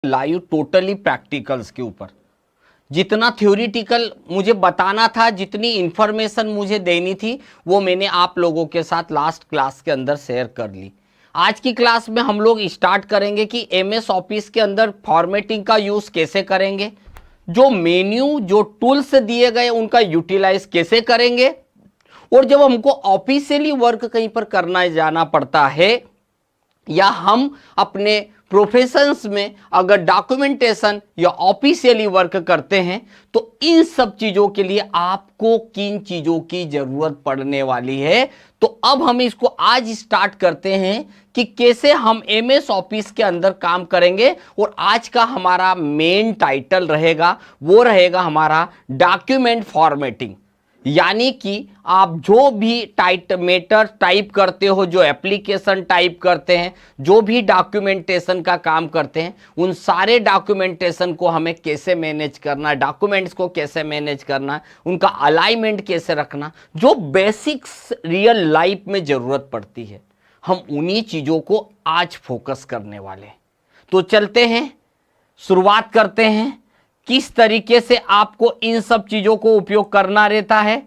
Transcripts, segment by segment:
Live totally practicals के ऊपर। जितना थ्योरिटिकल मुझे बताना था, जितनी इंफॉर्मेशन मुझे देनी थी, वो मैंने आप लोगों के साथ लास्ट क्लास के अंदर शेयर कर ली। आज की क्लास में हम लोग स्टार्ट करेंगे कि एमएस ऑफिस के अंदर फॉर्मेटिंग का यूज़ कैसे करेंगे, जो मेन्यू जो टूल्स दिए गए उनका यूटिलाइज कैसे करेंगे, और जब हमको ऑफिशियली वर्क कहीं पर करना जाना पड़ता है या हम अपने प्रोफेशंस में अगर डॉक्यूमेंटेशन या ऑफिशियली वर्क करते हैं, तो इन सब चीज़ों के लिए आपको किन चीज़ों की ज़रूरत पड़ने वाली है। तो अब हम इसको आज स्टार्ट करते हैं कि कैसे हम एमएस ऑफिस के अंदर काम करेंगे। और आज का हमारा मेन टाइटल रहेगा, वो रहेगा हमारा डॉक्यूमेंट फॉर्मेटिंग। यानी कि आप जो भी मैटर टाइप करते हो, जो एप्लीकेशन टाइप करते हैं, जो भी डॉक्यूमेंटेशन का काम करते हैं, उन सारे डॉक्यूमेंटेशन को हमें कैसे मैनेज करना है, डॉक्यूमेंट्स को कैसे मैनेज करना है, उनका अलाइनमेंट कैसे रखना, जो बेसिक्स रियल लाइफ में ज़रूरत पड़ती है, हम उन्हीं चीज़ों को आज फोकस करने वाले हैं। तो चलते हैं, शुरुआत करते हैं किस तरीके से आपको इन सब चीज़ों को उपयोग करना रहता है।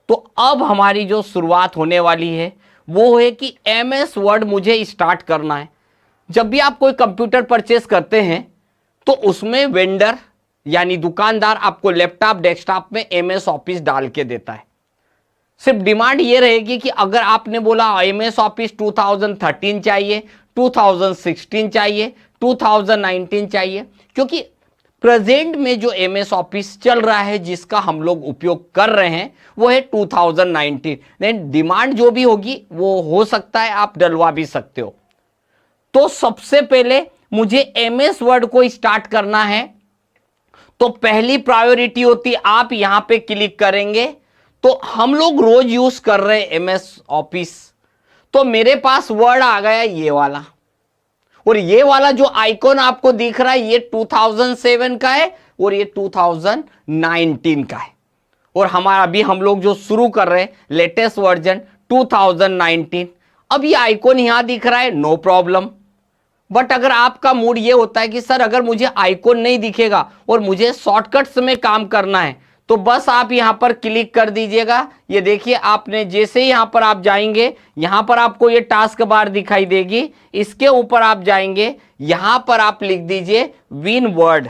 तो अब हमारी जो शुरुआत होने वाली है वो है कि एमएस वर्ड मुझे स्टार्ट करना है। जब भी आप कोई कंप्यूटर परचेस करते हैं तो उसमें वेंडर यानी दुकानदार आपको लैपटॉप डेस्कटॉप में एमएस ऑफिस डाल के देता है। सिर्फ डिमांड ये रहेगी कि अगर आपने बोला एमएस ऑफिस 2013 चाहिए, 2016 चाहिए, 2019 चाहिए, क्योंकि प्रेजेंट में जो एमएस ऑफिस चल रहा है जिसका हम लोग उपयोग कर रहे हैं वो है 2019। लेकिन डिमांड जो भी होगी वो हो सकता है आप डलवा भी सकते हो। तो सबसे पहले मुझे एमएस वर्ड को स्टार्ट करना है, तो पहली प्रायोरिटी होती है, आप यहां पे क्लिक करेंगे तो हम लोग रोज यूज कर रहे हैं एमएस ऑफिस। तो मेरे पास वर्ड आ गया ये वाला, और ये वाला जो आइकॉन आपको दिख रहा है ये 2007 का है और ये 2019 का है। और हमारा अभी हम लोग जो शुरू कर रहे हैं लेटेस्ट वर्जन 2019। अब ये आइकॉन यहां दिख रहा है, नो प्रॉब्लम। बट अगर आपका मूड ये होता है कि सर अगर मुझे आइकॉन नहीं दिखेगा और मुझे शॉर्टकट्स में काम करना है, तो बस आप यहां पर क्लिक कर दीजिएगा। ये देखिए, आपने जैसे ही यहां पर आप जाएंगे, यहां पर आपको ये टास्क बार दिखाई देगी, इसके ऊपर आप जाएंगे, यहां पर आप लिख दीजिए विन वर्ड,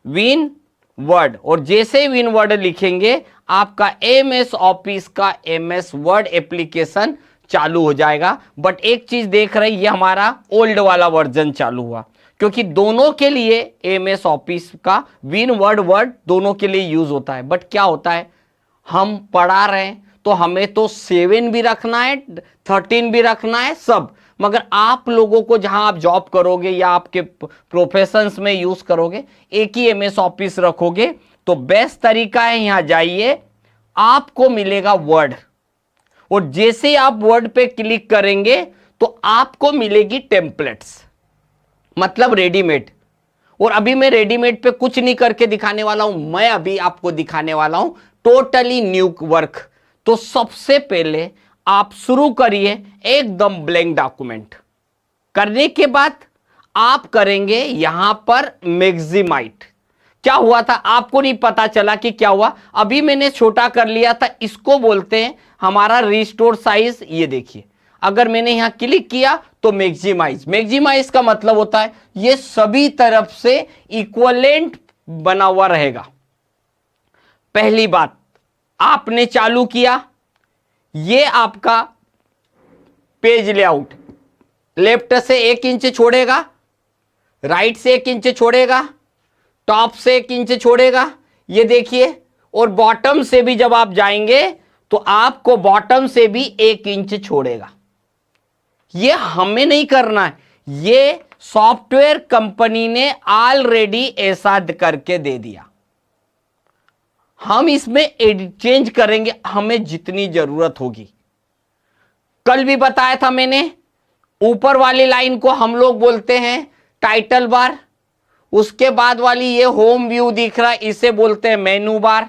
विन वर्ड। और जैसे ही विन वर्ड लिखेंगे आपका एमएस ऑफिस का एमएस वर्ड एप्लीकेशन चालू हो जाएगा। बट एक चीज देख रहे, ये हमारा ओल्ड वाला वर्जन चालू हुआ, क्योंकि दोनों के लिए एमएस ऑफिस का विन वर्ड दोनों के लिए यूज होता है। बट क्या होता है, हम पढ़ा रहे हैं तो हमें तो 7 भी रखना है, 13 भी रखना है, सब। मगर आप लोगों को जहां आप जॉब करोगे या आपके प्रोफेशंस में यूज करोगे, एक ही एमएस ऑफिस रखोगे, तो बेस्ट तरीका है यहां जाइए, आपको मिलेगा वर्ड। और जैसे ही आप वर्ड पे क्लिक करेंगे तो आपको मिलेगी टेम्पलेट्स, मतलब रेडीमेड। और अभी मैं रेडीमेड पे कुछ नहीं करके दिखाने वाला हूं, मैं अभी आपको दिखाने वाला हूं टोटली न्यू वर्क। तो सबसे पहले आप शुरू करिए एकदम ब्लैंक डॉक्यूमेंट। करने के बाद आप करेंगे यहां पर मैक्सिमाइट। क्या हुआ था आपको नहीं पता चला कि क्या हुआ, अभी मैंने छोटा कर लिया था, इसको बोलते हैं हमारा रिस्टोर साइज। ये देखिए, अगर मैंने यहां क्लिक किया तो मैक्सिमाइज, मैक्सिमाइज का मतलब होता है ये सभी तरफ से इक्वलेंट बना हुआ रहेगा। पहली बात, आपने चालू किया, ये आपका पेज लेआउट लेफ्ट से 1 इंच छोड़ेगा, राइट से 1 इंच छोड़ेगा, टॉप से 1 इंच छोड़ेगा, ये देखिए। और बॉटम से भी जब आप जाएंगे तो आपको बॉटम से भी 1 इंच छोड़ेगा। ये हमें नहीं करना है, ये सॉफ्टवेयर कंपनी ने ऑलरेडी ऐसा करके दे दिया। हम इसमें चेंज करेंगे हमें जितनी जरूरत होगी। कल भी बताया था मैंने, ऊपर वाली लाइन को हम लोग बोलते हैं टाइटल बार, उसके बाद वाली ये होम व्यू दिख रहा है इसे बोलते हैं मेनू बार।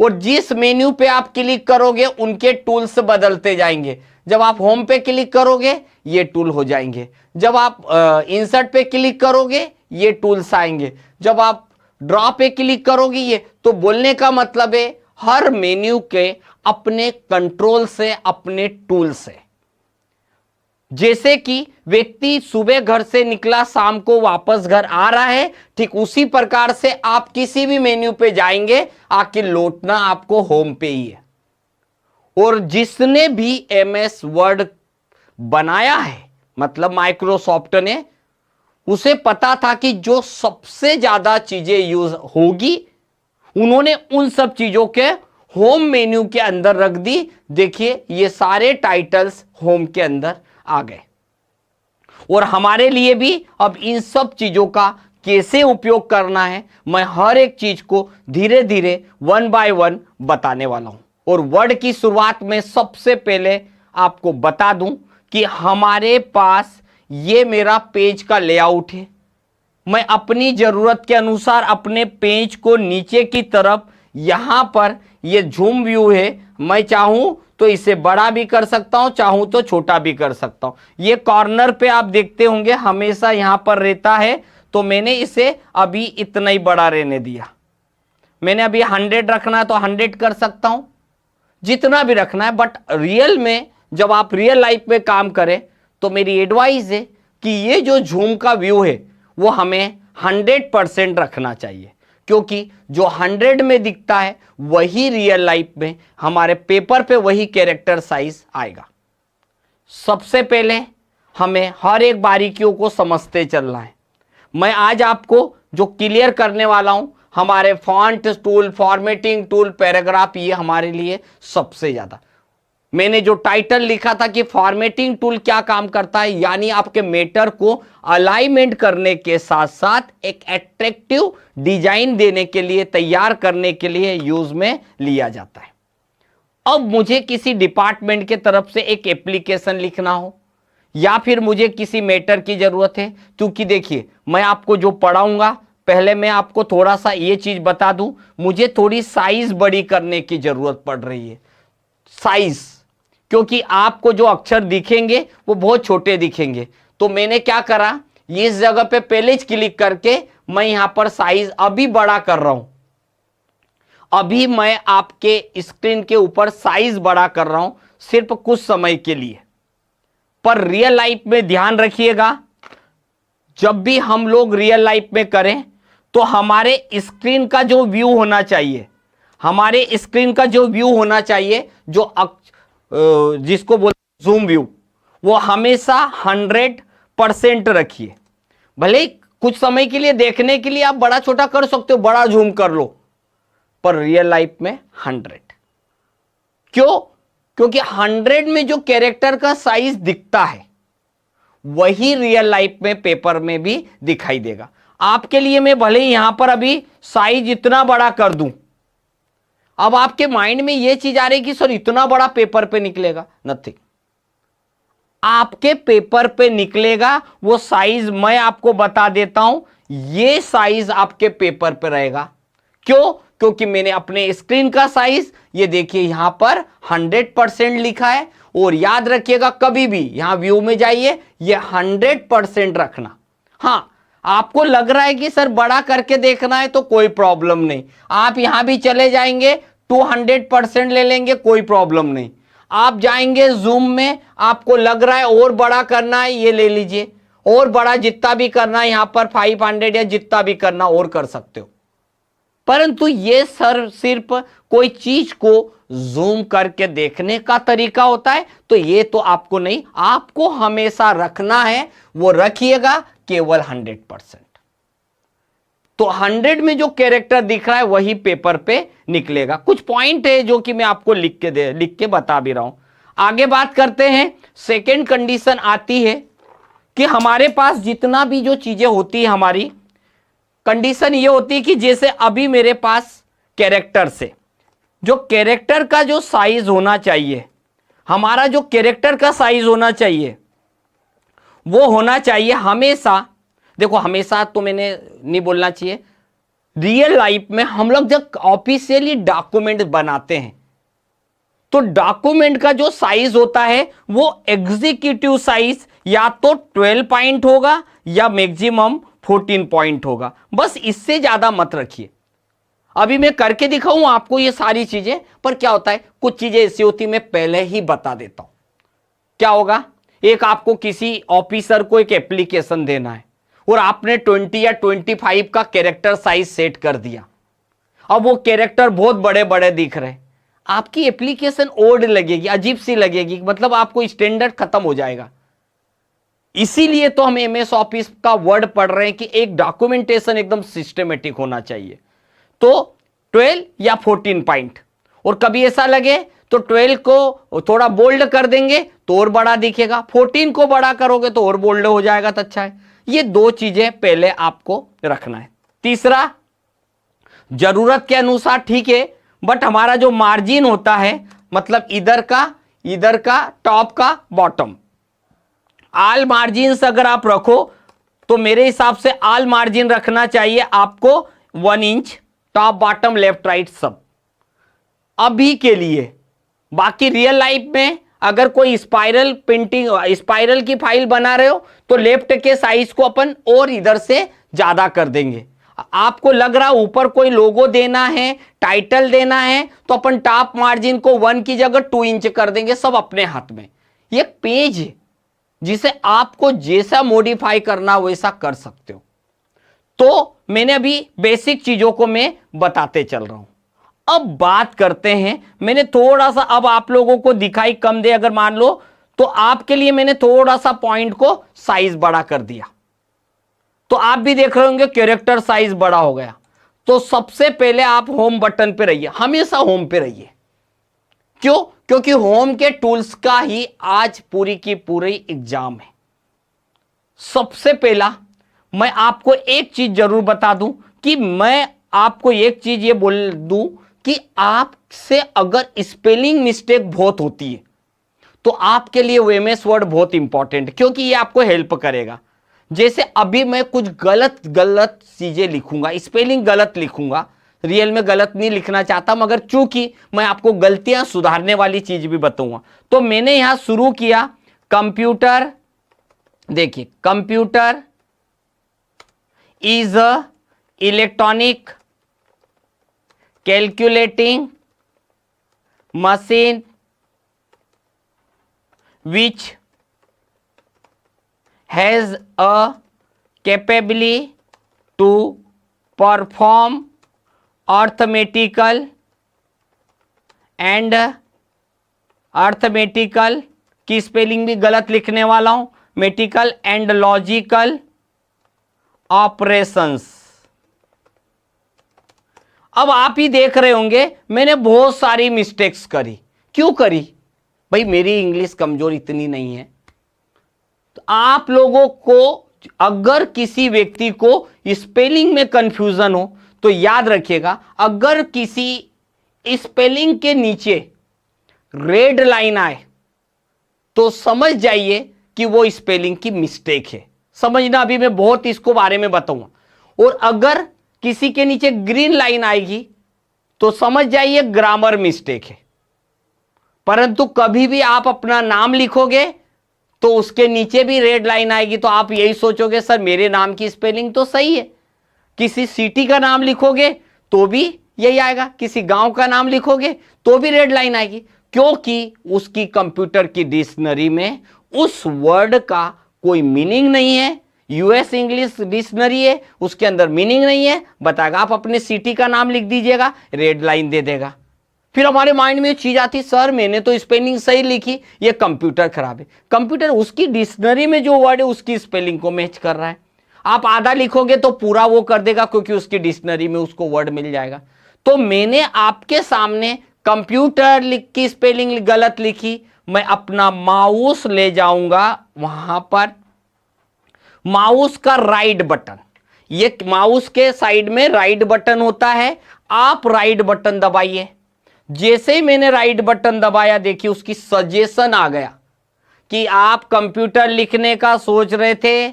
और जिस मेन्यू पे आप क्लिक करोगे उनके टूल्स बदलते जाएंगे। जब आप होम पे क्लिक करोगे ये टूल हो जाएंगे, जब आप इंसर्ट पे क्लिक करोगे ये टूल्स आएंगे। जब आप ड्रॉ पे क्लिक करोगे ये, तो बोलने का मतलब है हर मेन्यू के अपने कंट्रोल से, अपने टूल से। जैसे कि व्यक्ति सुबह घर से निकला, शाम को वापस घर आ रहा है, ठीक उसी प्रकार से आप किसी भी मेन्यू पे जाएंगे, आके लौटना आपको होम पे ही है। और जिसने भी MS वर्ड बनाया है, मतलब माइक्रोसॉफ्ट ने, उसे पता था कि जो सबसे ज्यादा चीजें यूज होगी, उन्होंने उन सब चीजों के होम मेन्यू के अंदर रख दी। देखिए ये सारे टाइटल्स होम के अंदर आ गए। और हमारे लिए भी अब इन सब चीजों का कैसे उपयोग करना है, मैं हर एक चीज को धीरे धीरे 1 बाय 1 बताने वाला हूं। और वर्ड की शुरुआत में सबसे पहले आपको बता दूं कि हमारे पास ये मेरा पेज का लेआउट है। मैं अपनी जरूरत के अनुसार अपने पेज को नीचे की तरफ, यहां पर ये झूम व्यू है, मैं चाहूं तो इसे बड़ा भी कर सकता हूं, चाहूं तो छोटा भी कर सकता हूं। ये कॉर्नर पे आप देखते होंगे हमेशा यहां पर रहता है, तो मैंने इसे अभी इतना ही बड़ा रहने दिया। मैंने अभी 100 रखना है तो 100 कर सकता हूं, जितना भी रखना है। बट रियल में जब आप रियल लाइफ में काम करें तो मेरी एडवाइस है कि ये जो झूम का व्यू है वो हमें 100% रखना चाहिए, क्योंकि जो 100 में दिखता है वही रियल लाइफ में हमारे पेपर पे वही कैरेक्टर साइज आएगा। सबसे पहले हमें हर एक बारीकियों को समझते चलना है। मैं आज आपको जो क्लियर करने वाला हूं, हमारे font tool, formatting tool, paragraph, ये हमारे लिए सबसे ज्यादा। मैंने जो टाइटल लिखा था कि फॉर्मेटिंग टूल क्या काम करता है, यानी आपके मैटर को अलाइनमेंट करने के साथ साथ एक एट्रैक्टिव डिजाइन देने के लिए, तैयार करने के लिए यूज में लिया जाता है। अब मुझे किसी डिपार्टमेंट के तरफ से एक एप्लीकेशन लिखना हो, या फिर मुझे किसी मैटर की जरूरत है, क्योंकि देखिए मैं आपको जो पढ़ाऊंगा, पहले मैं आपको थोड़ा सा ये चीज बता दूं, मुझे थोड़ी साइज बड़ी करने की जरूरत पड़ रही है। साइज, क्योंकि आपको जो अक्षर दिखेंगे वो बहुत छोटे दिखेंगे। तो मैंने क्या करा, इस जगह पे पहले क्लिक करके मैं यहां पर साइज अभी बड़ा कर रहा हूं। अभी मैं आपके स्क्रीन के ऊपर साइज बड़ा कर रहा हूं, सिर्फ कुछ समय के लिए। पर रियल लाइफ में ध्यान रखिएगा, जब भी हम लोग रियल लाइफ में करें तो हमारे स्क्रीन का जो व्यू होना चाहिए, हमारे स्क्रीन का जो व्यू होना चाहिए, जो जिसको बोलते जूम व्यू, वो हमेशा 100% रखिए। भले कुछ समय के लिए देखने के लिए आप बड़ा छोटा कर सकते हो, बड़ा जूम कर लो, पर रियल लाइफ में 100। क्यों? क्योंकि 100 में जो कैरेक्टर का साइज दिखता है वही रियल लाइफ में पेपर में भी दिखाई देगा। आपके लिए मैं भले ही यहां पर अभी साइज इतना बड़ा कर दूं, अब आपके माइंड में यह चीज आ रही कि सर इतना बड़ा पेपर पे निकलेगा, नथिंग। आपके पेपर पे निकलेगा वो साइज, मैं आपको बता देता हूं, ये साइज आपके पेपर पे रहेगा। क्यों? क्योंकि मैंने अपने स्क्रीन का साइज, ये देखिए यहां पर 100% लिखा है। और याद रखिएगा, कभी भी यहां व्यू में जाइए, ये 100% रखना। हां, आपको लग रहा है कि सर बड़ा करके देखना है तो कोई प्रॉब्लम नहीं, आप यहां भी चले जाएंगे 200% ले लेंगे, कोई प्रॉब्लम नहीं। आप जाएंगे जूम में, आपको लग रहा है और बड़ा करना है, ये ले लीजिए, और बड़ा जितना भी करना है यहां पर 500 या जितना भी करना और कर सकते हो। परंतु ये सर सिर्फ कोई चीज को जूम करके देखने का तरीका होता है, तो ये तो आपको नहीं, आपको हमेशा रखना है, वो रखिएगा केवल 100%। तो 100 में जो कैरेक्टर दिख रहा है वही पेपर पे निकलेगा। कुछ पॉइंट है जो कि मैं आपको लिख के बता भी रहा हूं। आगे बात करते हैं। सेकेंड कंडीशन आती है कि हमारे पास जितना भी जो चीजें होती है, हमारी कंडीशन ये होती है कि जैसे अभी मेरे पास कैरेक्टर से, जो कैरेक्टर का जो साइज होना चाहिए, हमारा जो कैरेक्टर का साइज होना चाहिए वो होना चाहिए हमेशा, देखो हमेशा तो मैंने नहीं बोलना चाहिए, रियल लाइफ में हम लोग जब ऑफिशियली डॉक्यूमेंट बनाते हैं तो डॉक्यूमेंट का जो साइज होता है वो एग्जीक्यूटिव साइज या तो 12 पॉइंट होगा या मैक्सिमम 14 पॉइंट होगा। बस इससे ज्यादा मत रखिए। अभी मैं करके दिखाऊं आपको ये सारी चीजें, पर क्या होता है कुछ चीजें ऐसी होती मैं पहले ही बता देता हूं। क्या होगा, एक आपको किसी ऑफिसर को एक एप्लीकेशन देना है और आपने 20 या 25 का कैरेक्टर साइज सेट कर दिया। अब वो कैरेक्टर बहुत बड़े बड़े दिख रहे, आपकी एप्लीकेशन ओल्ड लगेगी, अजीब सी लगेगी, मतलब आपको स्टैंडर्ड खत्म हो जाएगा। इसीलिए तो हम एमएस ऑफिस का वर्ड पढ़ रहे हैं कि एक डॉक्यूमेंटेशन एकदम सिस्टमेटिक होना चाहिए। तो 12 या 14 पॉइंट, और कभी ऐसा लगे तो 12 को थोड़ा बोल्ड कर देंगे तो और बड़ा दिखेगा, 14 को बड़ा करोगे तो और बोल्ड हो जाएगा, तो अच्छा है। ये दो चीजें पहले आपको रखना है। तीसरा, जरूरत के अनुसार ठीक है, बट हमारा जो मार्जिन होता है, मतलब इधर का टॉप का बॉटम, आल मार्जिन अगर आप रखो तो मेरे हिसाब से आल मार्जिन रखना चाहिए आपको 1 inch, top bottom left right सब अभी के लिए। बाकी रियल लाइफ में अगर कोई स्पाइरल पेंटिंग, स्पाइरल की फाइल बना रहे हो तो लेफ्ट के साइज को अपन और इधर से ज्यादा कर देंगे। आपको लग रहा ऊपर कोई लोगो देना है, टाइटल देना है, तो अपन टॉप मार्जिन को 1 की जगह 2 इंच कर देंगे, सब अपने हाथ में। ये पेज है जिसे आपको जैसा मॉडिफाई करना वैसा कर सकते हो। तो मैंने अभी बेसिक चीजों को मैं बताते चल रहा हूं। अब बात करते हैं, मैंने थोड़ा सा अब आप लोगों को दिखाई कम दे अगर मान लो, तो आपके लिए मैंने थोड़ा सा पॉइंट को साइज बड़ा कर दिया, तो आप भी देख रहे होंगे कैरेक्टर साइज बड़ा हो गया। तो सबसे पहले आप होम बटन पे रहिए, हमेशा होम पे रहिए। क्यों? क्योंकि होम के टूल्स का ही आज पूरी की पूरी एग्जाम है। सबसे पहला मैं आपको एक चीज जरूर बता दूं कि मैं आपको एक चीज ये बोल दूं कि आपसे अगर स्पेलिंग मिस्टेक बहुत होती है तो आपके लिए वो एमएस वर्ड बहुत इंपॉर्टेंट, क्योंकि ये आपको हेल्प करेगा। जैसे अभी मैं कुछ गलत गलत चीजें लिखूंगा, स्पेलिंग गलत लिखूंगा, रियल में गलत नहीं लिखना चाहता, मगर चूंकि मैं आपको गलतियां सुधारने वाली चीज भी बताऊंगा। तो मैंने यहां शुरू किया कंप्यूटर, देखिए computer is a electronic calculating machine which has a capability to perform arithmetical की स्पेलिंग भी गलत लिखने वाला हूं, मेटिकल एंड लॉजिकल ऑपरेशंस। अब आप ही देख रहे होंगे मैंने बहुत सारी मिस्टेक्स करी। क्यों करी? भाई मेरी इंग्लिश कमजोर इतनी नहीं है। तो आप लोगों को अगर किसी व्यक्ति को स्पेलिंग में कंफ्यूजन हो तो याद रखिएगा, अगर किसी स्पेलिंग के नीचे रेड लाइन आए तो समझ जाइए कि वो स्पेलिंग की मिस्टेक है। समझना, अभी मैं बहुत इसको बारे में बताऊंगा। और अगर किसी के नीचे ग्रीन लाइन आएगी तो समझ जाइए ग्रामर मिस्टेक है। परंतु कभी भी आप अपना नाम लिखोगे तो उसके नीचे भी रेड लाइन आएगी तो आप यही सोचोगे सर मेरे नाम की स्पेलिंग तो सही है। किसी सिटी का नाम लिखोगे तो भी यही आएगा, किसी गांव का नाम लिखोगे तो भी रेड लाइन आएगी, क्योंकि उसकी कंप्यूटर की डिक्शनरी में उस वर्ड का कोई मीनिंग नहीं है। यूएस इंग्लिश डिक्शनरी है, उसके अंदर मीनिंग नहीं है, बताएगा आप अपने सिटी का नाम लिख दीजिएगा, रेड लाइन दे देगा। फिर हमारे माइंड में ये चीज आती, सर मैंने तो स्पेलिंग सही लिखी, ये कंप्यूटर खराब है। कंप्यूटर उसकी डिक्शनरी में जो वर्ड है उसकी स्पेलिंग को मैच कर रहा है। आप आधा लिखोगे तो पूरा वो कर देगा, क्योंकि उसकी डिक्शनरी में उसको वर्ड मिल जाएगा। तो मैंने आपके सामने कंप्यूटर की स्पेलिंग गलत लिखी, मैं अपना माउस ले जाऊंगा वहां पर, माउस का राइट बटन, ये माउस के साइड में राइट बटन होता है, आप राइट बटन दबाइए। जैसे ही मैंने राइट बटन दबाया, देखिए उसकी सजेशन आ गया कि आप कंप्यूटर लिखने का सोच रहे थे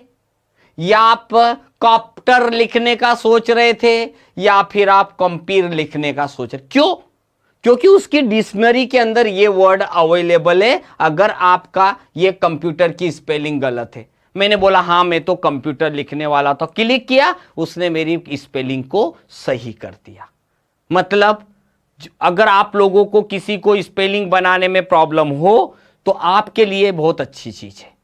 या आप कॉप्टर लिखने का सोच रहे थे या फिर आप कंपीर लिखने का सोच रहे। क्यों? क्योंकि उसकी डिक्शनरी के अंदर ये वर्ड अवेलेबल है अगर आपका ये कंप्यूटर की स्पेलिंग गलत है। मैंने बोला हाँ मैं तो कंप्यूटर लिखने वाला था, क्लिक किया, उसने मेरी स्पेलिंग को सही कर दिया। मतलब अगर आप लोगों को किसी को स्पेलिंग बनाने में प्रॉब्लम हो तो आपके लिए बहुत अच्छी चीज है।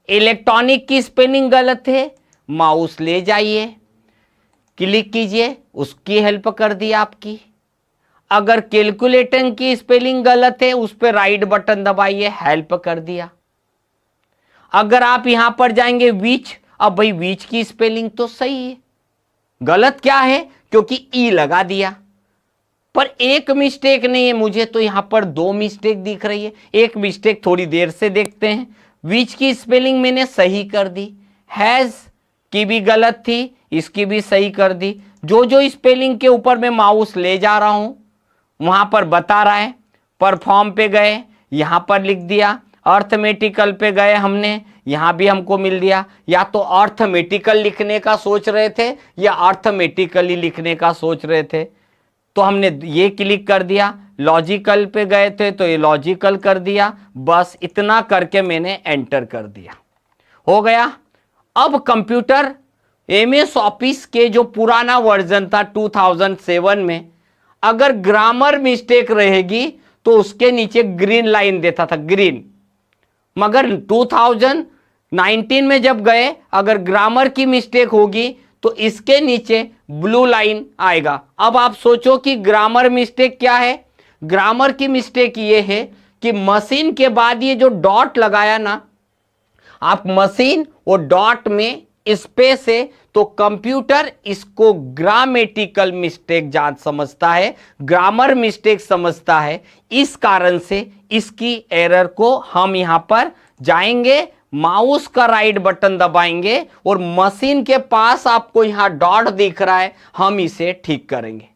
इलेक्ट्रॉनिक की स्पेलिंग गलत है, माउस ले जाइए, क्लिक कीजिए, उसकी हेल्प कर दी आपकी। अगर कैलकुलेटर की स्पेलिंग गलत है, उस पर राइट बटन दबाइए, हेल्प कर दिया। अगर आप यहां पर जाएंगे विच, अब भाई विच की स्पेलिंग तो सही है, गलत क्या है, क्योंकि ई लगा दिया, पर एक मिस्टेक नहीं है, मुझे तो यहां पर 2 मिस्टेक दिख रही है। एक मिस्टेक थोड़ी देर से देखते हैं। विच की स्पेलिंग मैंने सही कर दी, हैज की भी गलत थी, इसकी भी सही कर दी। जो जो स्पेलिंग के ऊपर मैं माउस ले जा रहा हूं वहां पर बता रहा है। परफॉर्म पे गए, यहां पर लिख दिया। अर्थमेटिकल पे गए हमने, यहां भी हमको मिल दिया। या तो अर्थमेटिकल लिखने का सोच रहे थे या अर्थमेटिकली लिखने का सोच रहे थे, तो हमने ये क्लिक कर दिया। लॉजिकल पे गए थे तो ये लॉजिकल कर दिया। बस इतना करके मैंने एंटर कर दिया, हो गया। अब कंप्यूटर एमएस ऑफिस के जो पुराना वर्जन था 2007 में, अगर ग्रामर मिस्टेक रहेगी तो उसके नीचे ग्रीन लाइन देता था, ग्रीन। मगर 2019 में जब गए, अगर ग्रामर की मिस्टेक होगी तो इसके नीचे ब्लू लाइन आएगा। अब आप सोचो कि ग्रामर मिस्टेक क्या है। ग्रामर की मिस्टेक ये है कि मशीन के बाद ये जो डॉट लगाया ना, आप मशीन और डॉट में स्पेस है, तो कंप्यूटर इसको ग्रामेटिकल मिस्टेक जान समझता है, ग्रामर मिस्टेक समझता है। इस कारण से इसकी एरर को हम यहां पर जाएंगे, माउस का राइट बटन दबाएंगे और मशीन के पास आपको यहां डॉट दिख रहा है, हम इसे ठीक करेंगे।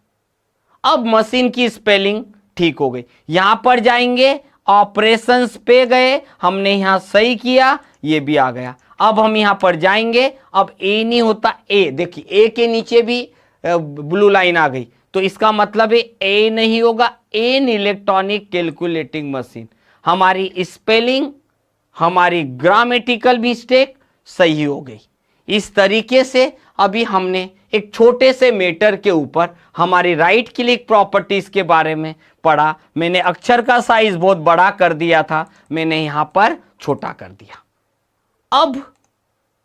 अब मशीन की स्पेलिंग ठीक हो गई। यहां पर जाएंगे, ऑपरेशंस पे गए, हमने यहां सही किया, ये भी आ गया। अब हम यहां पर जाएंगे, अब ए नहीं होता ए, देखिए ए के नीचे भी ब्लू लाइन आ गई, तो इसका मतलब है ए नहीं होगा, एन इलेक्ट्रॉनिक कैलकुलेटिंग मशीन। हमारी स्पेलिंग, हमारी ग्रामेटिकल मिस्टेक सही हो गई। इस तरीके से अभी हमने एक छोटे से मैटर के ऊपर हमारी राइट क्लिक प्रॉपर्टीज के बारे में पढ़ा। मैंने अक्षर का साइज बहुत बड़ा कर दिया था, मैंने यहां पर छोटा कर दिया। अब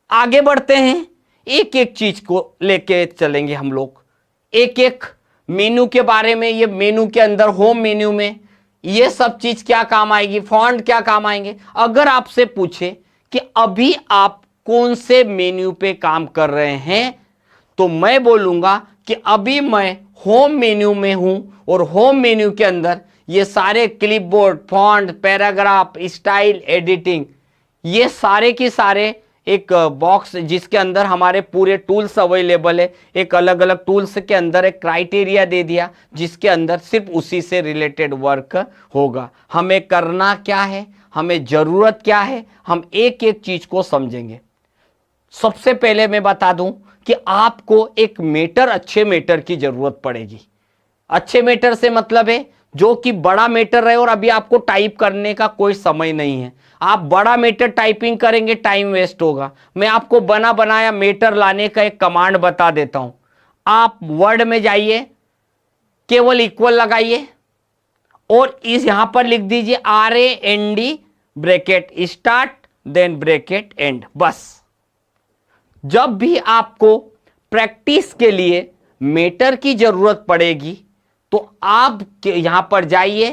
आगे बढ़ते हैं, एक एक चीज को लेके चलेंगे हम लोग, एक एक मेनू के बारे में। ये मेनू के अंदर होम मेन्यू में ये सब चीज क्या काम आएगी, फॉन्ट क्या काम आएंगे। अगर आपसे पूछे कि अभी आप कौन से मेन्यू पे काम कर रहे हैं, तो मैं बोलूंगा कि अभी मैं होम मेन्यू में हूं, और होम मेन्यू के अंदर ये सारे clipboard, font, paragraph, style, editing, ये सारे के सारे एक बॉक्स जिसके अंदर हमारे पूरे टूल्स अवेलेबल है। एक अलग अलग टूल्स के अंदर एक क्राइटेरिया दे दिया जिसके अंदर सिर्फ उसी से रिलेटेड वर्क होगा। हमें करना क्या है, हमें जरूरत क्या है, हम एक एक चीज को समझेंगे। सबसे पहले मैं बता दूं कि आपको एक मैटर, अच्छे मैटर की जरूरत पड़ेगी। अच्छे मैटर से मतलब है जो कि बड़ा मैटर रहे और अभी आपको टाइप करने का कोई समय नहीं है। आप बड़ा मैटर टाइपिंग करेंगे, टाइम वेस्ट होगा। मैं आपको बना बनाया मैटर लाने का एक कमांड बता देता हूं। आप वर्ड में जाइए, केवल इक्वल लगाइए और इस यहां पर लिख दीजिए RAND bracket start then bracket end. बस जब भी आपको प्रैक्टिस के लिए मैटर की जरूरत पड़ेगी तो आप यहां पर जाइए,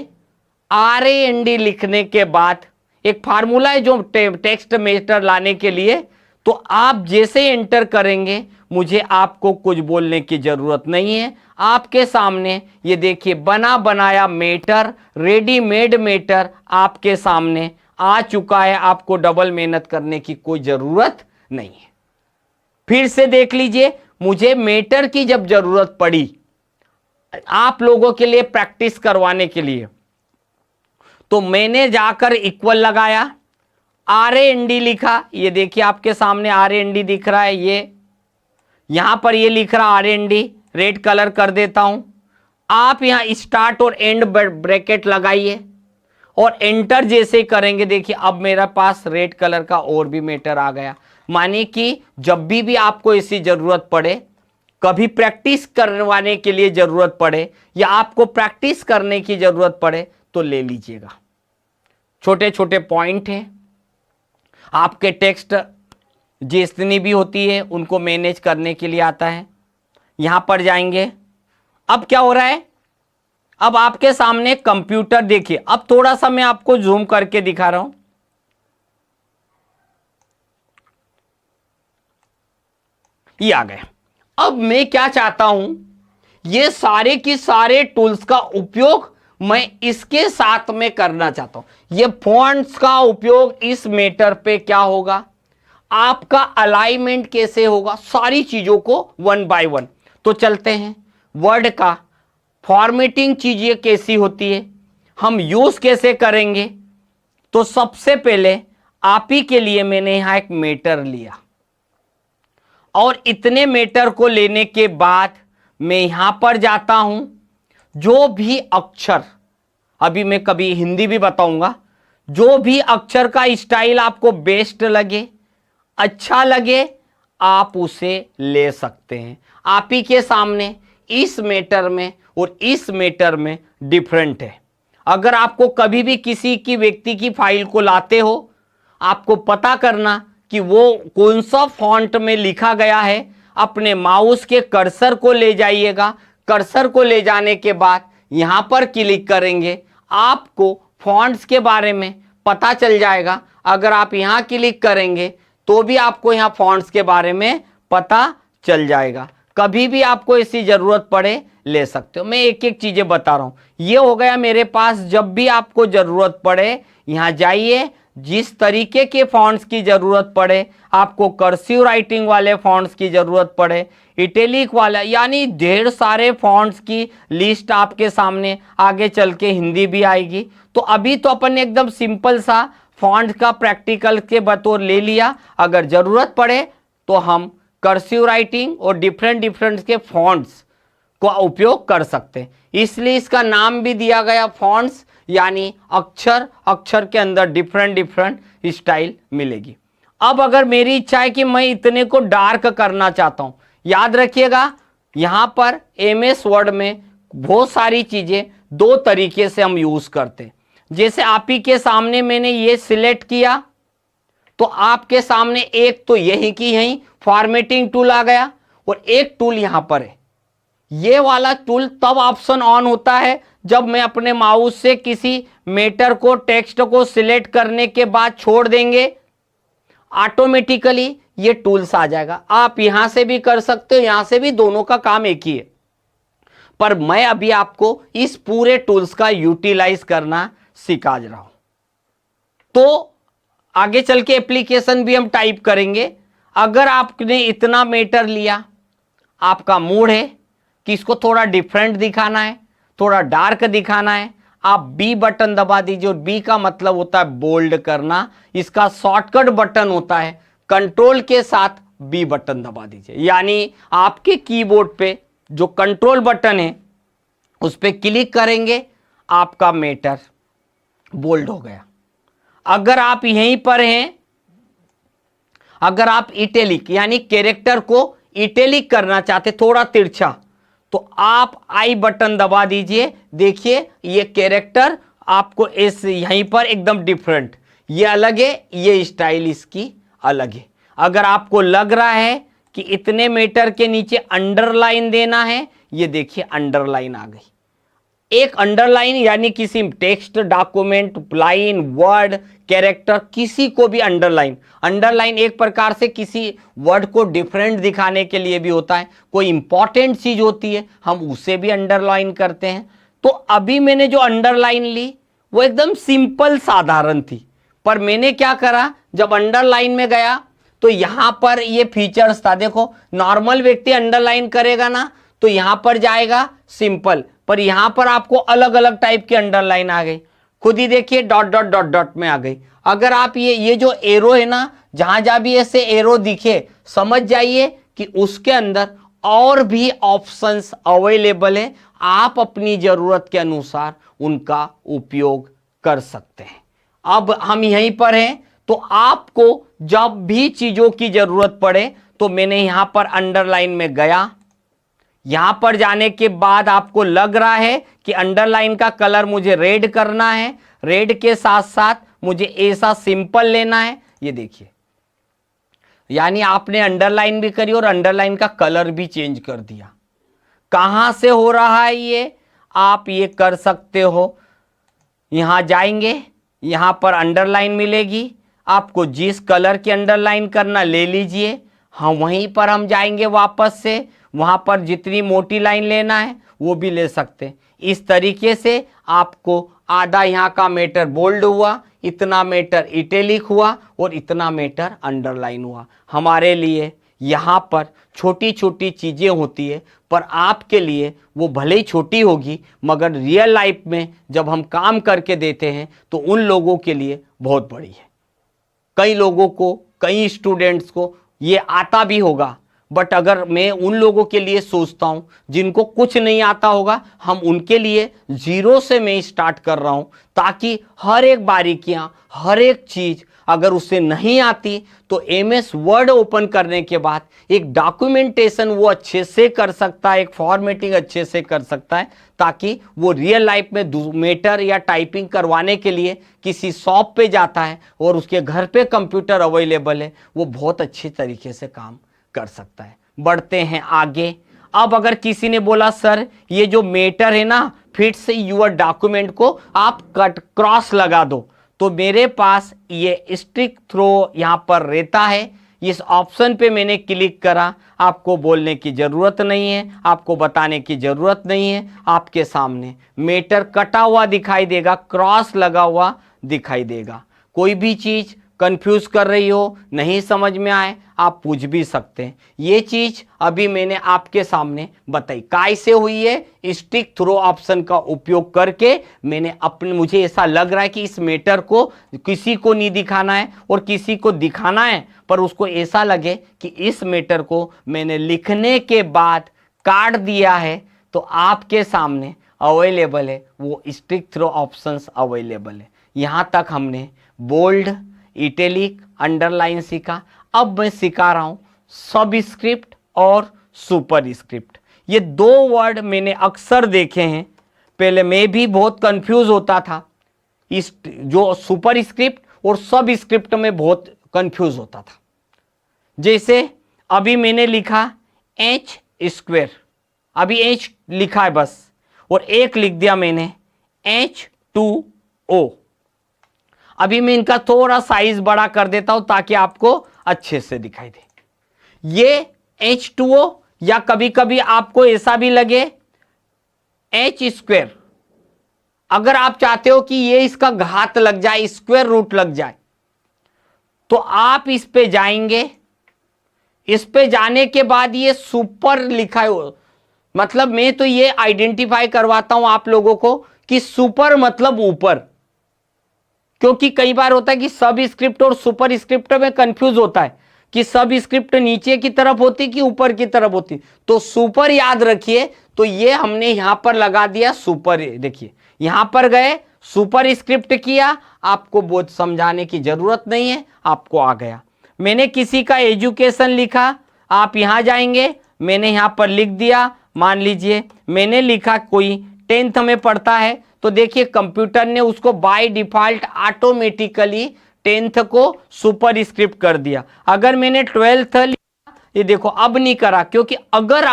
RAND लिखने के बाद एक फार्मूला है जो टेक्स्ट मैटर लाने के लिए, तो आप जैसे एंटर करेंगे, मुझे आपको कुछ बोलने की जरूरत नहीं है। आपके सामने ये देखिए बना बनाया मैटर, रेडीमेड मैटर आपके सामने आ चुका है। आपको डबल मेहनत करने की कोई जरूरत नहीं है। फिर से देख लीजिए, मुझे मैटर की जब जरूरत पड़ी आप लोगों के लिए प्रैक्टिस करवाने के लिए, तो मैंने जाकर इक्वल लगाया, RAND लिखा। ये देखिए आपके सामने RAND दिख रहा है, ये यहां पर ये लिख रहा RAND, रेड कलर कर देता हूं। आप यहां स्टार्ट और एंड ब्रैकेट लगाइए और एंटर जैसे ही करेंगे, देखिए अब मेरा पास रेड कलर का और भी मैटर आ गया। माने कि जब भी आपको ऐसी जरूरत पड़े, कभी प्रैक्टिस करवाने के लिए जरूरत पड़े या आपको प्रैक्टिस करने की जरूरत पड़े तो ले लीजिएगा। छोटे छोटे पॉइंट हैं, आपके टेक्स्ट जितनी भी होती है उनको मैनेज करने के लिए आता है। यहां पर जाएंगे, अब क्या हो रहा है, अब आपके सामने कंप्यूटर देखिए। अब थोड़ा सा मैं आपको जूम करके दिखा रहा हूं, ये आ गया। अब मैं क्या चाहता हूं, ये सारे की सारे टूल्स का उपयोग मैं इसके साथ में करना चाहता हूं। ये फॉन्ट्स का उपयोग इस मैटर पे क्या होगा, आपका अलाइनमेंट कैसे होगा, सारी चीजों को वन बाय वन। तो चलते हैं, वर्ड का फॉर्मेटिंग चीजें कैसी होती है, हम यूज कैसे करेंगे। तो सबसे पहले आप ही के लिए मैंने यहां एक मैटर लिया और इतने मैटर को लेने के बाद मैं यहां पर जाता हूं। जो भी अक्षर, अभी मैं कभी हिंदी भी बताऊंगा, जो भी अक्षर का स्टाइल आपको बेस्ट लगे, अच्छा लगे, आप उसे ले सकते हैं। आप ही के सामने इस मैटर में और इस मैटर में डिफरेंट है। अगर आपको कभी भी किसी की व्यक्ति की फाइल को लाते हो, आपको पता करना कि वो कौन सा फॉन्ट में लिखा गया है, अपने माउस के कर्सर को ले जाइएगा। कर्सर को ले जाने के बाद यहां पर क्लिक करेंगे, आपको फॉन्ट्स के बारे में पता चल जाएगा। अगर आप यहां क्लिक करेंगे तो भी आपको यहां फॉन्ट्स के बारे में पता चल जाएगा। कभी भी आपको ऐसी जरूरत पड़े ले सकते हो। मैं एक एक चीजें बता रहा हूं। ये हो गया मेरे पास, जब भी आपको जरूरत पड़े यहां जाइए, जिस तरीके के फॉन्ट्स की जरूरत पड़े, आपको कर्सिव राइटिंग वाले फॉन्ट्स की जरूरत पड़े, इटैलिक वाला, यानी ढेर सारे फॉन्ट्स की लिस्ट आपके सामने आगे चल के हिंदी भी आएगी। तो अभी तो अपन ने एकदम सिंपल सा फॉन्ट का प्रैक्टिकल के बतौर ले लिया। अगर जरूरत पड़े तो हम कर्सिव राइटिंग और डिफरेंट के फॉन्ट्स का उपयोग कर सकते हैं। इसलिए इसका नाम भी दिया गया फॉन्ट्स, यानी अक्षर के अंदर डिफरेंट स्टाइल मिलेगी। अब अगर मेरी इच्छा है कि मैं इतने को डार्क करना चाहता हूं, याद रखिएगा यहां पर एमएस वर्ड में बहुत सारी चीजें दो तरीके से हम यूज करते हैं। जैसे आप ही के सामने मैंने ये सिलेक्ट किया, तो आपके सामने एक तो यही की यही फॉर्मेटिंग टूल आ गया और एक टूल यहां पर है। ये वाला टूल तब ऑप्शन ऑन होता है जब मैं अपने माउस से किसी मैटर को, टेक्स्ट को सिलेक्ट करने के बाद छोड़ देंगे, ऑटोमेटिकली ये टूल्स आ जाएगा। आप यहां से भी कर सकते हो, यहां से भी, दोनों का काम एक ही है। पर मैं अभी आपको इस पूरे टूल्स का यूटिलाइज करना सिखा रहा हूं। तो आगे चल के एप्लीकेशन भी हम टाइप करेंगे। अगर आपने इतना मैटर लिया, आपका मूड है कि इसको थोड़ा डिफरेंट दिखाना है, थोड़ा डार्क दिखाना है, आप बी बटन दबा दीजिए। और बी का मतलब होता है बोल्ड करना। इसका शॉर्टकट बटन होता है, कंट्रोल के साथ बी बटन दबा दीजिए। यानी आपके कीबोर्ड पे जो कंट्रोल बटन है उस पर क्लिक करेंगे, आपका मैटर बोल्ड हो गया। अगर आप यहीं पर हैं, अगर आप इटैलिक यानी कैरेक्टर को इटैलिक करना चाहते, थोड़ा तिरछा, तो आप आई बटन दबा दीजिए। देखिए ये कैरेक्टर आपको इस यहीं पर एकदम डिफरेंट, ये अलग है, ये स्टाइल इसकी अलग है। अगर आपको लग रहा है कि इतने मीटर के नीचे अंडरलाइन देना है, ये देखिए अंडरलाइन आ गई। एक अंडरलाइन यानी किसी text, document, line, word, character, किसी को भी अंडरलाइन। अंडरलाइन एक प्रकार से किसी वर्ड को डिफरेंट दिखाने के लिए भी होता है। कोई इंपॉर्टेंट चीज होती है, हम उसे भी अंडरलाइन करते हैं। तो अभी मैंने जो अंडरलाइन ली वो एकदम सिंपल साधारण थी, पर मैंने क्या करा, जब अंडरलाइन में गया तो यहां पर ये फीचर्स था। देखो नॉर्मल व्यक्ति अंडरलाइन करेगा ना तो यहां पर जाएगा सिंपल, पर यहां पर आपको अलग अलग टाइप की अंडरलाइन आ गई। खुद ही देखिए डॉट डॉट डॉट डॉट में आ गई। अगर आप ये जो एरो है ना, जहां जहां भी ऐसे एरो दिखे, समझ जाइए कि उसके अंदर और भी ऑप्शंस अवेलेबल है। आप अपनी जरूरत के अनुसार उनका उपयोग कर सकते हैं। अब हम यहीं पर हैं, तो आपको जब भी चीजों की जरूरत पड़े तो मैंने यहां पर अंडरलाइन में गया। यहां पर जाने के बाद आपको लग रहा है कि अंडरलाइन का कलर मुझे रेड करना है, रेड के साथ साथ मुझे ऐसा सिंपल लेना है। ये देखिए, यानी आपने अंडरलाइन भी करी और अंडरलाइन का कलर भी चेंज कर दिया। कहां से हो रहा है ये, आप ये कर सकते हो। यहां जाएंगे, यहां पर अंडरलाइन मिलेगी, आपको जिस कलर की अंडरलाइन करना ले लीजिए। हाँ, वहीं पर हम जाएंगे वापस से, वहां पर जितनी मोटी लाइन लेना है वो भी ले सकते। इस तरीके से आपको आधा यहाँ का मैटर बोल्ड हुआ, इतना मैटर इटैलिक हुआ और इतना मैटर अंडरलाइन हुआ। हमारे लिए यहाँ पर छोटी छोटी चीज़ें होती है, पर आपके लिए वो भले ही छोटी होगी, मगर रियल लाइफ में जब हम काम करके देते हैं तो उन लोगों के लिए बहुत बड़ी है। कई लोगों को, कई स्टूडेंट्स को ये आता भी होगा, बट अगर मैं उन लोगों के लिए सोचता हूं जिनको कुछ नहीं आता होगा, हम उनके लिए जीरो से मैं स्टार्ट कर रहा हूं, ताकि हर एक बारीकियां, हर एक चीज अगर उसे नहीं आती तो एमएस वर्ड ओपन करने के बाद एक डॉक्यूमेंटेशन वो अच्छे से कर सकता है, एक फॉर्मेटिंग अच्छे से कर सकता है, ताकि वो रियल लाइफ में मैटर या टाइपिंग करवाने के लिए किसी शॉप पे जाता है और उसके घर पे कंप्यूटर अवेलेबल है, वो बहुत अच्छी तरीके से काम कर सकता है। बढ़ते हैं आगे। अब अगर किसी ने बोला सर ये जो मैटर है ना, फिट्स यूर डॉक्यूमेंट को आप कट क्रॉस लगा दो, तो मेरे पास ये स्टिक थ्रो यहां पर रहता है। इस ऑप्शन पे मैंने क्लिक करा, आपको बोलने की जरूरत नहीं है, आपको बताने की जरूरत नहीं है, आपके सामने मैटर कटा हुआ दिखाई देगा, क्रॉस लगा हुआ दिखाई देगा। कोई भी चीज कंफ्यूज कर रही हो, नहीं समझ में आए, आप पूछ भी सकते हैं। ये चीज अभी मैंने आपके सामने बताई कैसे हुई है। स्टिक थ्रो ऑप्शन का उपयोग करके मैंने मुझे ऐसा लग रहा है कि इस मैटर को किसी को नहीं दिखाना है और किसी को दिखाना है, पर उसको ऐसा लगे कि इस मैटर को मैंने लिखने के बाद काट दिया है, तो आपके सामने अवेलेबल है, वो स्टिक थ्रो ऑप्शंस अवेलेबल है। यहां तक हमने बोल्ड, इटैलिक, अंडरलाइन सीखा। अब मैं सिखा रहा हूं सबस्क्रिप्ट और सुपरस्क्रिप्ट। ये दो वर्ड मैंने अक्सर देखे हैं, पहले मैं भी बहुत कंफ्यूज होता था, इस जो सुपरस्क्रिप्ट और सबस्क्रिप्ट में बहुत कंफ्यूज होता था। जैसे अभी मैंने लिखा एच स्क्वेयर, अभी एच लिखा है बस, और एक लिख दिया मैंने H2O। अभी मैं इनका थोड़ा साइज बड़ा कर देता हूं ताकि आपको अच्छे से दिखाई दे। ये H2O, या कभी कभी आपको ऐसा भी लगे एच स्क्वेयर। अगर आप चाहते हो कि ये इसका घात लग जाए, स्क्वायर रूट लग जाए, तो आप इस पे जाएंगे। इस पे जाने के बाद ये सुपर लिखा है, मतलब मैं तो ये आइडेंटिफाई करवाता हूं आप लोगों को कि सुपर मतलब ऊपर, क्योंकि कई बार होता है कि सब स्क्रिप्ट और सुपर स्क्रिप्ट में कंफ्यूज होता है कि सब स्क्रिप्ट नीचे की तरफ होती कि ऊपर की तरफ होती। तो सुपर याद रखिए, तो ये हमने यहां पर लगा दिया सुपर। देखिए यहां पर गए, सुपर स्क्रिप्ट किया, आपको बहुत समझाने की जरूरत नहीं है, आपको आ गया। मैंने किसी का एजुकेशन लिखा, आप यहां जाएंगे, मैंने यहां पर लिख दिया। मान लीजिए मैंने लिखा कोई 10th में पढ़ता है, तो देखिए कंप्यूटर ने उसको बाय डिफॉल्ट ऑटोमेटिकली 10th को सुपर स्क्रिप्ट कर दिया। अगर मैंने 12th लिखा, ये देखो अब नहीं करा, क्योंकि अगर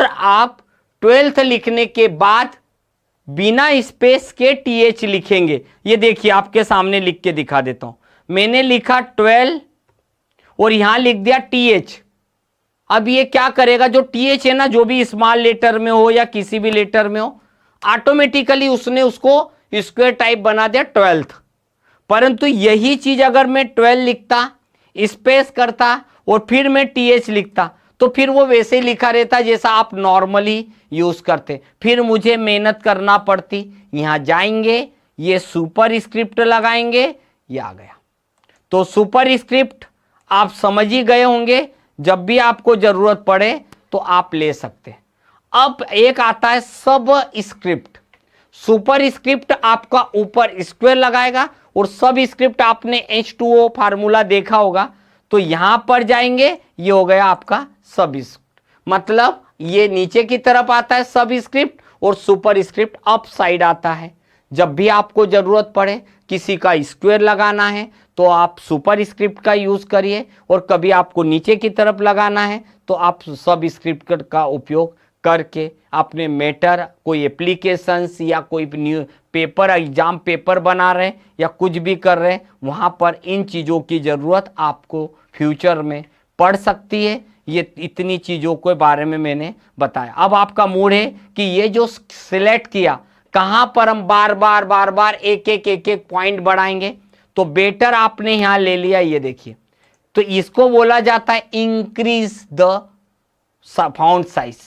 आप 12th लिखने के बाद बिना स्पेस के TH लिखेंगे, ये देखिए आपके सामने लिख के दिखा देता हूं। मैंने लिखा 12 और यहां लिख दिया TH। अब ये क्या करेगा, जो TH है ना, जो भी स्मॉल लेटर में हो या किसी भी लेटर में हो, ऑटोमेटिकली उसने उसको स्क्वायर टाइप बना दिया 12th। परंतु यही चीज अगर मैं 12 लिखता, स्पेस करता और फिर मैं TH लिखता, तो फिर वो वैसे ही लिखा रहता जैसा आप नॉर्मली यूज करते, फिर मुझे मेहनत करना पड़ती। यहां जाएंगे, ये सुपर स्क्रिप्ट लगाएंगे, ये आ गया। तो सुपर स्क्रिप्ट आप समझ ही गए होंगे, जब भी आपको जरूरत पड़े तो आप ले सकते हैं। अब एक आता है सब स्क्रिप्ट। सुपर स्क्रिप्ट आपका ऊपर स्क्वायर लगाएगा और सब स्क्रिप्ट आपने H2O फार्मूला देखा होगा, तो यहां पर जाएंगे, ये हो गया आपका सब स्क्रिप्ट, मतलब ये नीचे की तरफ आता है सब स्क्रिप्ट और सुपर स्क्रिप्ट अप साइड आता है। जब भी आपको जरूरत पड़े किसी का स्क्वायर लगाना है तो आप सुपर स्क्रिप्ट का यूज करिए, और कभी आपको नीचे की तरफ लगाना है तो आप सब स्क्रिप्ट का उपयोग करके अपने मैटर, कोई एप्लीकेशंस या कोई न्यू पेपर, एग्जाम पेपर बना रहे हैं या कुछ भी कर रहे हैं, वहां पर इन चीज़ों की ज़रूरत आपको फ्यूचर में पड़ सकती है। ये इतनी चीज़ों के बारे में मैंने बताया। अब आपका मूड है कि ये जो सिलेक्ट किया कहाँ पर हम बार बार एक एक पॉइंट बढ़ाएंगे, तो बेटर आपने यहां ले लिया, ये देखिए, तो इसको बोला जाता है इंक्रीज द फॉन्ट साइज।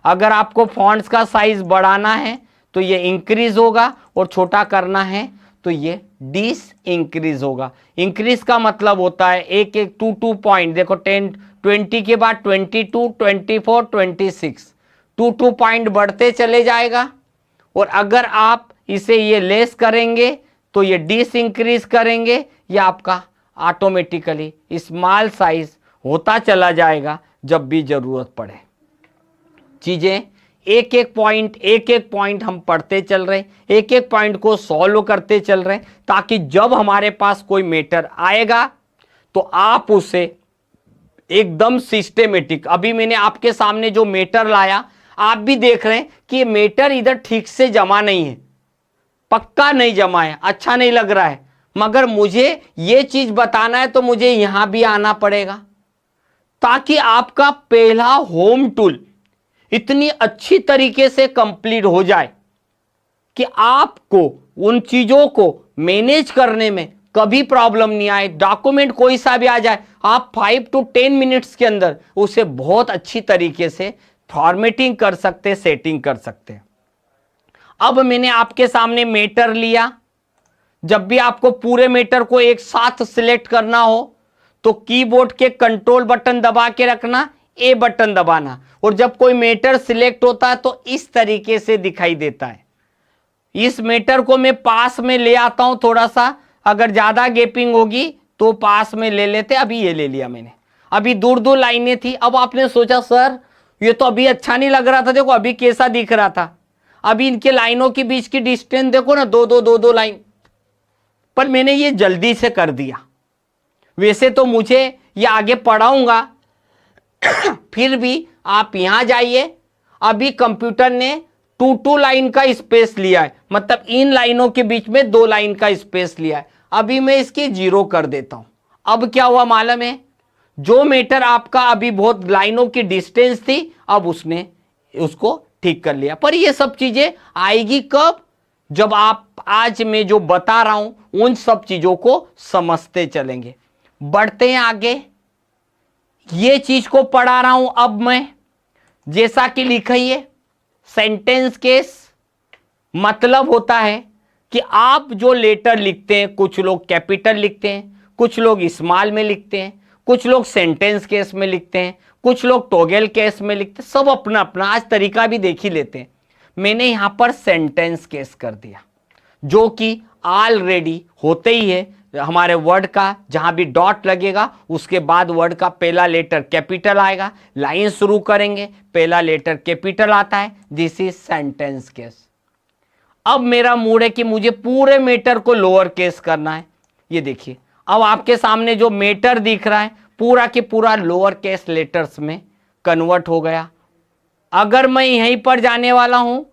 अगर आपको फॉन्ट्स का साइज बढ़ाना है तो ये इंक्रीज होगा, और छोटा करना है तो ये डिस इंक्रीज होगा। इंक्रीज का मतलब होता है एक एक टू पॉइंट, देखो 10 20 के बाद 22 24 26 टू पॉइंट बढ़ते चले जाएगा। और अगर आप इसे ये लेस करेंगे तो ये डिस इंक्रीज करेंगे, ये आपका ऑटोमेटिकली स्मॉल साइज होता चला जाएगा जब भी जरूरत पड़े। चीजें एक एक पॉइंट हम पढ़ते चल रहे हैं, एक एक पॉइंट को सॉल्व करते चल रहे हैं, ताकि जब हमारे पास कोई मैटर आएगा तो आप उसे एकदम सिस्टेमेटिक, अभी मैंने आपके सामने जो मैटर लाया आप भी देख रहे हैं कि ये मैटर इधर ठीक से जमा नहीं है, पक्का नहीं जमा है, अच्छा नहीं लग रहा है, मगर मुझे ये चीज बताना है तो मुझे यहां भी आना पड़ेगा, ताकि आपका पहला होम टूल इतनी अच्छी तरीके से कंप्लीट हो जाए कि आपको उन चीजों को मैनेज करने में कभी प्रॉब्लम नहीं आए। डॉक्यूमेंट कोई सा भी आ जाए, आप 5 to 10 मिनट्स के अंदर उसे बहुत अच्छी तरीके से फॉर्मेटिंग कर सकते, सेटिंग कर सकते। अब मैंने आपके सामने मैटर लिया, जब भी आपको पूरे मैटर को एक साथ सिलेक्ट करना हो तो कीबोर्ड के कंट्रोल बटन दबा के रखना, ए बटन दबाना, और जब कोई मैटर सिलेक्ट होता है तो इस तरीके से दिखाई देता है। इस मैटर को मैं पास में ले आता हूं, थोड़ा सा अगर ज्यादा गैपिंग होगी तो पास में ले लेते, अभी ये ले लिया मैंने। अभी दूर दूर लाइनें थी, अब आपने सोचा सर ये तो अभी अच्छा नहीं लग रहा था, देखो अभी कैसा दिख रहा था, अभी इनके लाइनों के बीच की डिस्टेंस देखो ना, दो लाइन, पर मैंने ये जल्दी से कर दिया। वैसे तो मुझे ये आगे पढ़ाऊंगा, फिर भी आप यहां जाइए, अभी कंप्यूटर ने टू लाइन का स्पेस लिया है, मतलब इन लाइनों के बीच में 2 लाइन का स्पेस लिया है। अभी मैं इसकी 0 कर देता हूं। अब क्या हुआ मालूम है, जो मीटर आपका अभी बहुत लाइनों की डिस्टेंस थी, अब उसने उसको ठीक कर लिया। पर ये सब चीजें आएगी कब, जब आप आज मैं जो बता रहा हूं उन सब चीजों को समझते चलेंगे। बढ़ते हैं आगे, ये चीज को पढ़ा रहा हूं अब मैं, जैसा कि लिखी है सेंटेंस केस, मतलब होता है कि आप जो लेटर लिखते हैं, कुछ लोग कैपिटल लिखते हैं, कुछ लोग स्मॉल में लिखते हैं, कुछ लोग सेंटेंस केस में लिखते हैं, कुछ लोग टॉगल केस में लिखते हैं, सब अपना अपना आज तरीका भी देख ही लेते हैं। मैंने यहां पर सेंटेंस केस कर दिया, जो कि ऑलरेडी होते ही है हमारे वर्ड का, जहां भी डॉट लगेगा उसके बाद वर्ड का पहला लेटर कैपिटल आएगा, लाइन शुरू करेंगे पहला लेटर कैपिटल आता है, दिस इज सेंटेंस केस। अब मेरा मूड है कि मुझे पूरे मैटर को लोअर केस करना है। ये देखिए अब आपके सामने जो मैटर दिख रहा है पूरा के पूरा लोअर केस लेटर्स में कन्वर्ट हो गया। अगर मैं यहीं पर जाने वाला हूं,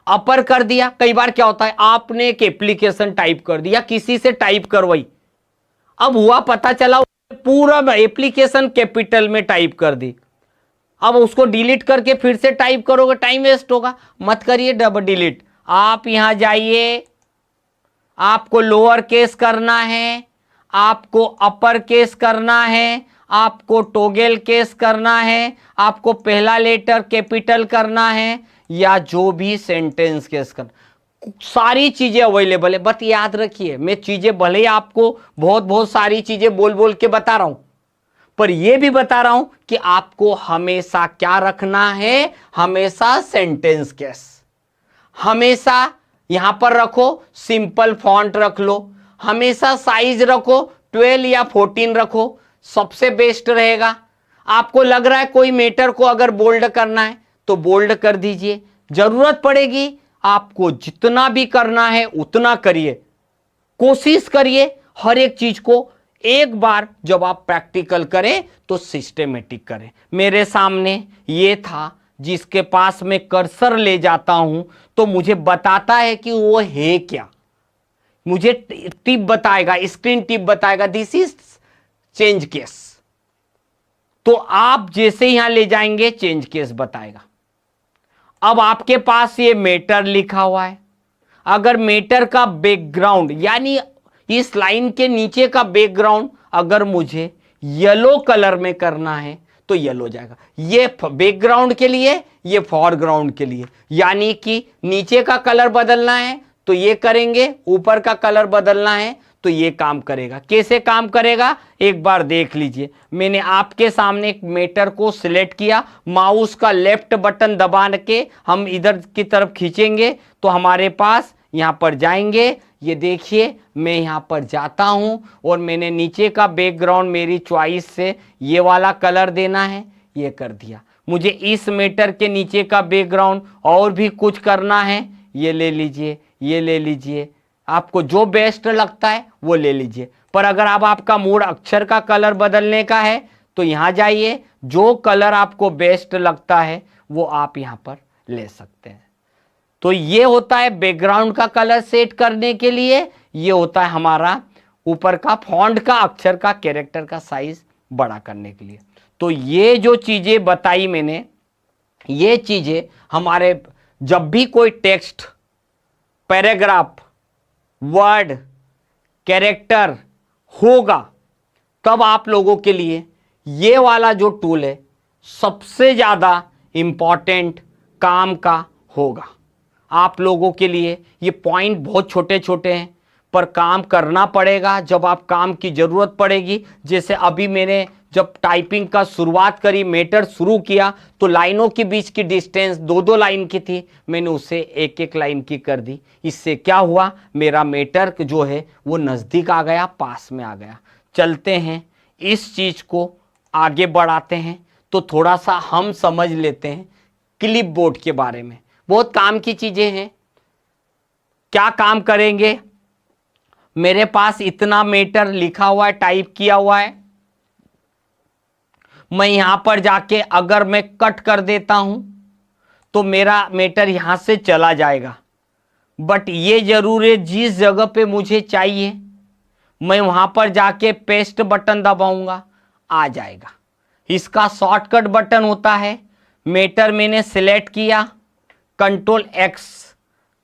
अपर कर दिया, कई बार क्या होता है आपने एक एप्लीकेशन टाइप कर दिया, किसी से टाइप करवाई, अब हुआ पता चला पूरा एप्लीकेशन कैपिटल में टाइप कर दी, अब उसको डिलीट करके फिर से टाइप करोगे, टाइम वेस्ट होगा, मत करिए डबल डिलीट। आप यहां जाइए, आपको लोअर केस करना है, आपको अपर केस करना है, आपको टॉगल केस करना है, आपको पहला लेटर कैपिटल करना है, या जो भी सेंटेंस केस करना, सारी चीजें अवेलेबल है। बस याद रखिए मैं चीजें भले ही आपको बहुत सारी चीजें बोल बोल के बता रहा हूं, पर यह भी बता रहा हूं कि आपको हमेशा क्या रखना है, हमेशा सेंटेंस केस। हमेशा यहां पर रखो, सिंपल फॉन्ट रख लो, हमेशा साइज रखो 12 या 14 रखो, सबसे बेस्ट रहेगा। आपको लग रहा है कोई मैटर को अगर बोल्ड करना है तो बोल्ड कर दीजिए, जरूरत पड़ेगी आपको जितना भी करना है उतना करिए, कोशिश करिए हर एक चीज को एक बार जब आप प्रैक्टिकल करें तो सिस्टेमेटिक करें। मेरे सामने ये था जिसके पास मैं कर्सर ले जाता हूं तो मुझे बताता है कि वो है क्या, मुझे टिप बताएगा, स्क्रीन टिप बताएगा, दिस इज चेंज केस। तो आप जैसे यहां ले जाएंगे चेंज केस बताएगा। अब आपके पास ये मैटर लिखा हुआ है, अगर मैटर का बैकग्राउंड यानी इस लाइन के नीचे का बैकग्राउंड अगर मुझे येलो कलर में करना है तो येलो जाएगा, ये बैकग्राउंड के लिए, ये फॉरग्राउंड के लिए, यानी कि नीचे का कलर बदलना है तो ये करेंगे, ऊपर का कलर बदलना है तो ये काम करेगा। कैसे काम करेगा एक बार देख लीजिए। मैंने आपके सामने एक मैटर को सिलेक्ट किया, माउस का लेफ्ट बटन दबा के हम इधर की तरफ खींचेंगे तो हमारे पास यहाँ पर जाएंगे। ये देखिए मैं यहाँ पर जाता हूँ और मैंने नीचे का बैकग्राउंड मेरी चॉइस से ये वाला कलर देना है, ये कर दिया। मुझे इस मैटर के नीचे का बैकग्राउंड और भी कुछ करना है, ये ले लीजिए, ये ले लीजिए, आपको जो बेस्ट लगता है वो ले लीजिए। पर अगर अब आपका मूड अक्षर का कलर बदलने का है तो यहाँ जाइए, जो कलर आपको बेस्ट लगता है वो आप यहाँ पर ले सकते हैं। तो ये होता है बैकग्राउंड का कलर सेट करने के लिए, ये होता है हमारा ऊपर का फॉन्ट का, अक्षर का, कैरेक्टर का साइज बड़ा करने के लिए। तो ये जो चीजें बताई मैंने, ये चीजें हमारे जब भी कोई टेक्स्ट, पैराग्राफ, वर्ड, कैरेक्टर होगा तब आप लोगों के लिए ये वाला जो टूल है सबसे ज़्यादा इम्पॉर्टेंट काम का होगा। आप लोगों के लिए ये पॉइंट बहुत छोटे छोटे हैं पर काम करना पड़ेगा जब आप काम की ज़रूरत पड़ेगी। जैसे अभी मैंने जब टाइपिंग का शुरुआत करी, मैटर शुरू किया तो लाइनों के बीच की डिस्टेंस 2-2 लाइन की थी, मैंने उसे 1-1 लाइन की कर दी। इससे क्या हुआ, मेरा मैटर जो है वो नज़दीक आ गया, पास में आ गया। चलते हैं इस चीज़ को आगे बढ़ाते हैं तो थोड़ा सा हम समझ लेते हैं क्लिप बोर्ड के बारे में। बहुत काम की चीज़ें हैं। क्या काम करेंगे, मेरे पास इतना मैटर लिखा हुआ है, टाइप किया हुआ है, मैं यहां पर जाके अगर मैं कट कर देता हूं तो मेरा मैटर यहां से चला जाएगा। बट ये जरूर है जिस जगह पे मुझे चाहिए मैं वहां पर जाके पेस्ट बटन दबाऊंगा, आ जाएगा। इसका शॉर्टकट बटन होता है, मैटर मैंने सिलेक्ट किया, कंट्रोल एक्स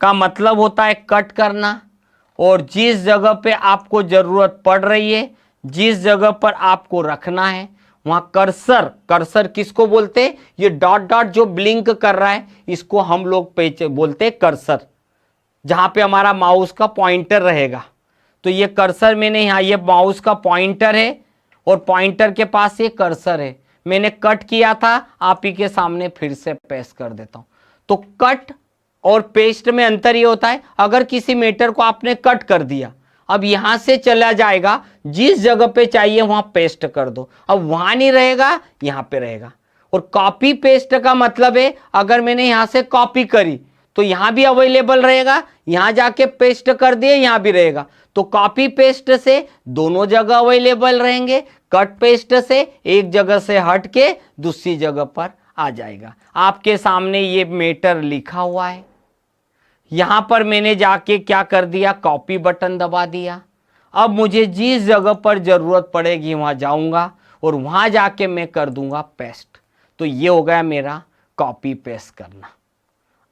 का मतलब होता है कट करना, और जिस जगह पे आपको ज़रूरत पड़ रही है, जिस जगह पर आपको रखना है वहाँ कर्सर, कर्सर किसको बोलते हैं, ये डॉट डॉट जो ब्लिंक कर रहा है इसको हम लोग बोलते हैं कर्सर, जहाँ पे हमारा माउस का पॉइंटर रहेगा। तो ये कर्सर मैंने यहाँ, ये माउस का पॉइंटर है और पॉइंटर के पास ये कर्सर है, मैंने कट किया था, आप ही के सामने फिर से पेस्ट कर देता हूँ। तो कट और पेस्ट में अंतर ये होता है, अगर किसी मैटर को आपने कट कर दिया, अब यहां से चला जाएगा, जिस जगह पे चाहिए वहां पेस्ट कर दो, अब वहां नहीं रहेगा, यहां पे रहेगा। और कॉपी पेस्ट का मतलब है अगर मैंने यहां से कॉपी करी तो यहां भी अवेलेबल रहेगा, यहां जाके पेस्ट कर दिए यहां भी रहेगा। तो कॉपी पेस्ट से दोनों जगह अवेलेबल रहेंगे, कट पेस्ट से एक जगह से हट के दूसरी जगह पर आ जाएगा। आपके सामने ये मैटर लिखा हुआ है, यहां पर मैंने जाके क्या कर दिया, कॉपी बटन दबा दिया। अब मुझे जिस जगह पर जरूरत पड़ेगी वहां जाऊंगा और वहां जाके मैं कर दूंगा पेस्ट। तो ये हो गया मेरा कॉपी पेस्ट करना।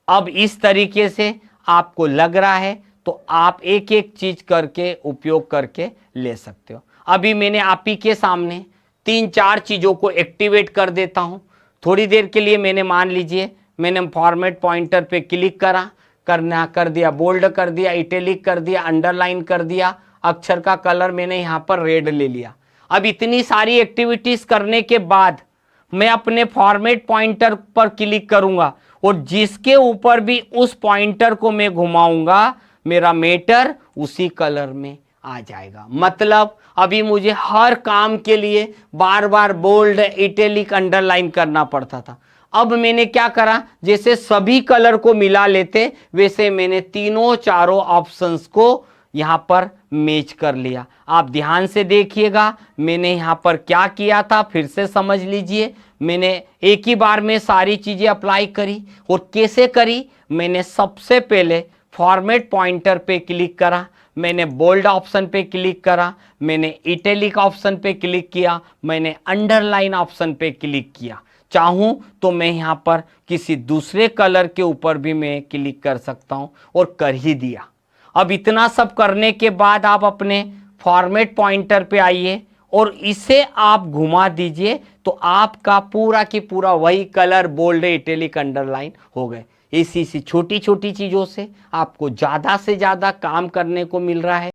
अब इस तरीके से आपको लग रहा है तो आप एक एक चीज करके उपयोग करके ले सकते हो। अभी मैंने आप ही के सामने 3-4 चीजों को एक्टिवेट कर देता हूं। थोड़ी देर के लिए मैंने, मान लीजिए मैंने फॉर्मेट पॉइंटर पे क्लिक कर दिया, बोल्ड कर दिया, इटैलिक कर दिया, अंडरलाइन कर दिया, अक्षर का कलर मैंने यहाँ पर रेड ले लिया। अब इतनी सारी एक्टिविटीज करने के बाद मैं अपने फॉर्मेट पॉइंटर पर क्लिक करूंगा और जिसके ऊपर भी उस पॉइंटर को मैं घुमाऊंगा मेरा मैटर उसी कलर में आ जाएगा। मतलब अभी मुझे हर काम के लिए बार बार बोल्ड, इटैलिक, अंडरलाइन करना पड़ता था। अब मैंने क्या करा, जैसे सभी कलर को मिला लेते वैसे मैंने तीनों चारों ऑप्शंस को यहां पर मैच कर लिया। आप ध्यान से देखिएगा मैंने यहां पर क्या किया था, फिर से समझ लीजिए। मैंने एक ही बार में सारी चीजें अप्लाई करी और कैसे करी। मैंने सबसे पहले फॉर्मेट पॉइंटर पे क्लिक करा, मैंने बोल्ड ऑप्शन पे क्लिक करा, मैंने इटैलिक ऑप्शन पे क्लिक किया, मैंने अंडरलाइन ऑप्शन पे क्लिक किया। चाहूं तो मैं यहां पर किसी दूसरे कलर के ऊपर भी मैं क्लिक कर सकता हूं और कर ही दिया। अब इतना सब करने के बाद आप अपने फॉर्मेट पॉइंटर पे आइए और इसे आप घुमा दीजिए तो आपका पूरा की पूरा वही कलर बोल्ड, इटैलिक, अंडरलाइन हो गए। इसी छोटी छोटी चीजों से आपको ज्यादा से ज्यादा काम करने को मिल रहा है।